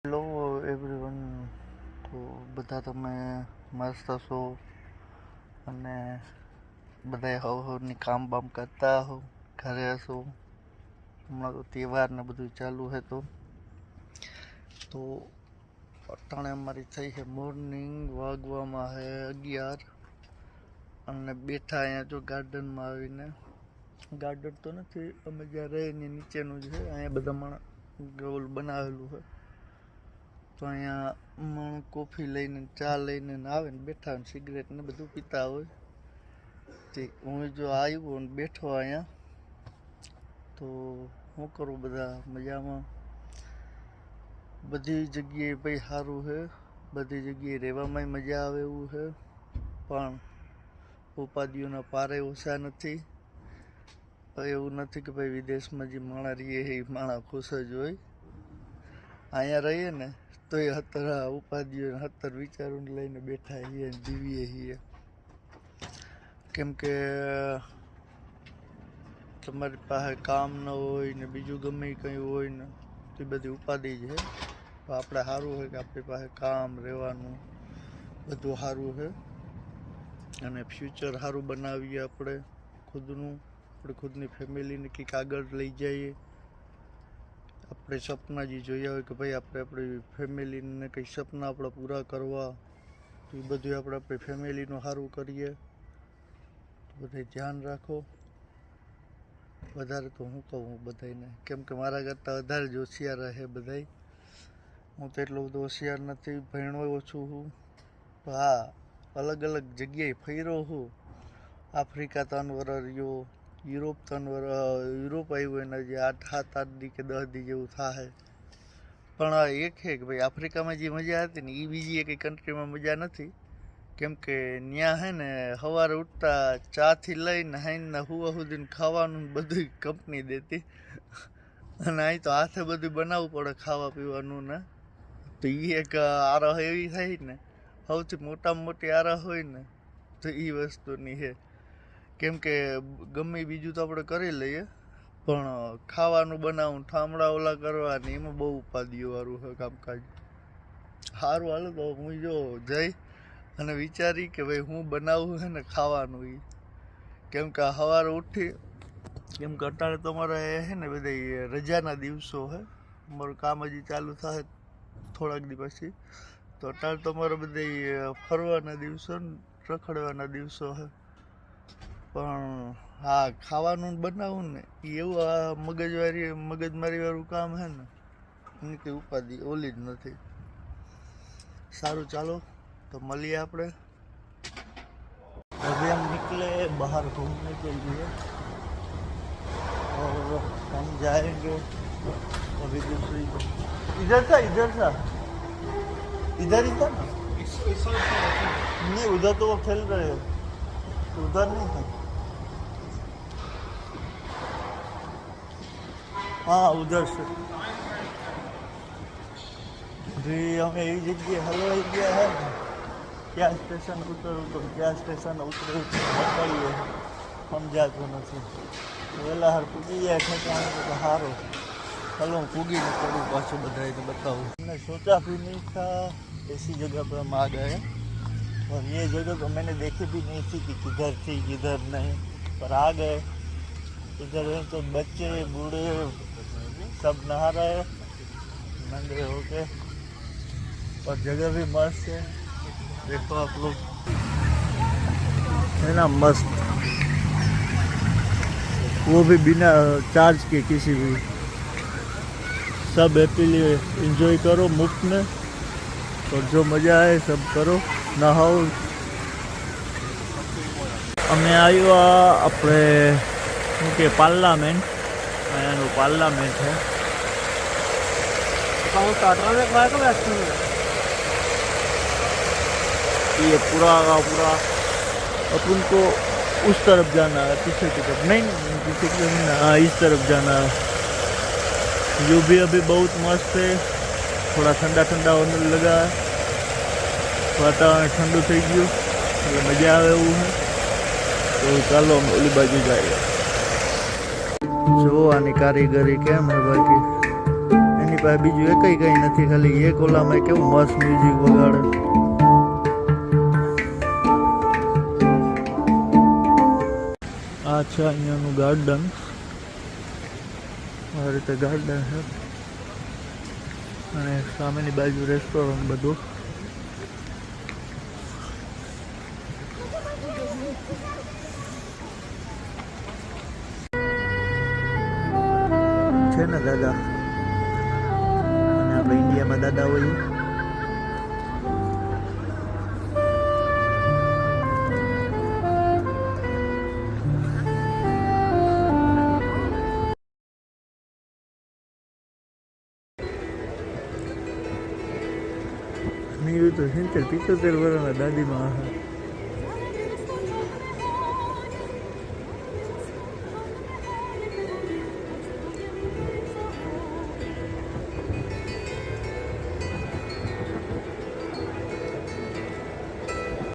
Hello everyone. તો બધા તમે મસ્ત છો અને બધા હવની કામ બામ કરતા હો, ઘરે હશો. હમણાં તો તહેવાર ને બધું ચાલુ છે. તો અટાણે અમારી થઈ છે મોર્નિંગ, વાગવામાં છે 11 અને બેઠા અહીંયા જો ગાર્ડનમાં આવીને. ગાર્ડન તો નથી, અમે જ્યાં રહીએ ને નીચેનું જ છે. અહીંયા બધા માણસ ગોલ બનાવેલું છે. તો અહીંયા માણસ કોફી લઈને, ચા લઈને આવે ને બેઠા હોય, સિગરેટ ને બધું પીતા હોય. તે હું જો આવ્યો ને બેઠો અહીંયા. તો શું કરું, બધા મજામાં? બધી જગ્યાએ ભાઈ સારું છે, બધી જગ્યાએ રહેવામાં મજા આવે એવું છે. પણ ઉપાધિઓના પારે ઓછા નથી. એવું નથી કે ભાઈ વિદેશમાં જે માણસ રહીએ એ માણસ ખુશ જ હોય. અહીંયા રહીએ ને તો એ 17 ઉપાધિઓ 17 વિચારોને લઈને બેઠા છીએ, જીવીએ છીએ. કેમ કે તમારી પાસે કામ ન હોય ને બીજું ગમે કંઈ હોય ને તો એ બધી ઉપાધિ જ છે. તો આપણે સારું હોય કે આપણી પાસે કામ, રહેવાનું બધું સારું છે અને ફ્યુચર સારું બનાવીએ આપણે ખુદનું. આપણે ખુદની ફેમિલીને કંઈક આગળ લઈ જઈએ. આપણે સપના જે જોયા હોય કે ભાઈ આપણે આપણી ફેમિલીને કંઈક સપના આપણા પૂરા કરવા, તો એ બધું આપણે આપણી ફેમિલીનું સારું કરીએ. બધે ધ્યાન રાખો. વધારે તો હું કહું બધાને, કેમ કે મારા કરતાં વધારે જ હોશિયાર છે બધાય. હું તો એટલો બધો હોશિયાર નથી, ભણ્યો ઓછું છું. હા, અલગ અલગ જગ્યાએ ફર્યો છું. આફ્રિકા 3 વર્ષ રહ્યો, યુરોપ 3 વર્ષ, યુરોપ આવ્યું એના જે 7 દી કે 10 દી જેવું થાય. પણ એક છે કે ભાઈ આફ્રિકામાં જે મજા હતી ને એ બીજી એક કન્ટ્રીમાં મજા નથી. કેમ કે ત્યાં છે ને સવારે ઉઠતા ચાથી લઈને હાઈના હુવા સુધીને ખાવાનું બધું કંપની દેતી. અને અહીં તો હાથે બધું બનાવવું પડે ખાવા પીવાનું ને. તો એ એક આરહ એવી થાય ને, સૌથી મોટામાં મોટી આરહ હોય ને તો એ વસ્તુની છે. કેમ કે ગમે બીજું તો આપણે કરી લઈએ, પણ ખાવાનું બનાવવું, ઠામડા ઓલા કરવાની, એમાં બહુ ઉપાધિઓ વાળું છે કામકાજ. સારું હાલો તો હું જો જઈ અને વિચારી કે ભાઈ હું બનાવું છે ને ખાવાનું એ. કેમ કે સવારે ઉઠી, કેમ કે અત્યારે તો અમારે છે ને બધા રજાના દિવસો છે. અમારું કામ હજી ચાલુ થાય થોડાક દી પછી. તો અત્યારે તો અમારે બધા ફરવાના દિવસો ને રખડવાના દિવસો છે. પણ હા, ખાવાનું બનાવું ને એ એવું આ મગજમારી વાળું કામ છે ને, એની કંઈ ઉપાધિ ઓલી જ નથી. સારું ચાલો તો મળીએ આપણે. अभी हम निकले बाहर घूमने के लिए और हम जाएंगे अभी दूसरी इधर था इधर ही था ना, नहीं उधर तो वो खेल रहे हैं, उधर नहीं था. हाँ उधर से अभी हमें यही जगह हलवाई गया है ना, क्या स्टेशन उतरू तो क्या स्टेशन उतरे बताइए. સમજાતું નથી. વહેલા હાર પૂગી જાય ઠેકાણે તો સારું. चलो હું પૂગીને કરું પાછું બધાને बताऊँ. मैंने सोचा भी नहीं था ऐसी जगह पर हम आ गए, और ये जगह तो मैंने देखी भी नहीं थी कि किधर थी किधर नहीं, पर आ गए. इधर तो बच्चे बूढ़े सब नहा रहे नंगे होके, और जगह भी मस्त है. देखो आप लोग, है ना मस्त. वो भी बिना चार्ज के किसी भी. सब हैप्पीली एंजॉय करो मुफ्त में, और जो मजा आए सब करो, नहाओ. અમે આવ્યા આપણે શું કે પાર્લામેન્ટ, અહીંયાનું પાર્લામેન્ટ છે. ये पूरा अपन को उस तरफ जाना है, पीछे की तरफ नहीं, पीछे की तरफ नहीं, हाँ इस तरफ जाना है. व्यू भी अभी बहुत मस्त है, थोड़ा ठंडा ठंडा होने लगा है, वातावरण ठंडू થઈ ગયું એટલે મજા આવે એવું છે. તો ચાલો અમે ઓલી બાજુ જઈએ. જો આની કારીગરી કેમ છે બાકી એની એની પાસે બીજું એકઈ કંઈ નથી, ખાલી એક ઓલામાં કેવું મસ્ત મ્યુઝિક વગાડે. આ છે અહીંયાનું ગાર્ડન. આ રીતે ગાર્ડન છે અને સામેની બાજુ રેસ્ટોરન્ટ બધું છે ને દાદા. અને આપણે ઇન્ડિયામાં દાદા હોય નહીં તો 70-75 વર્ષના દાદીમાં હશે.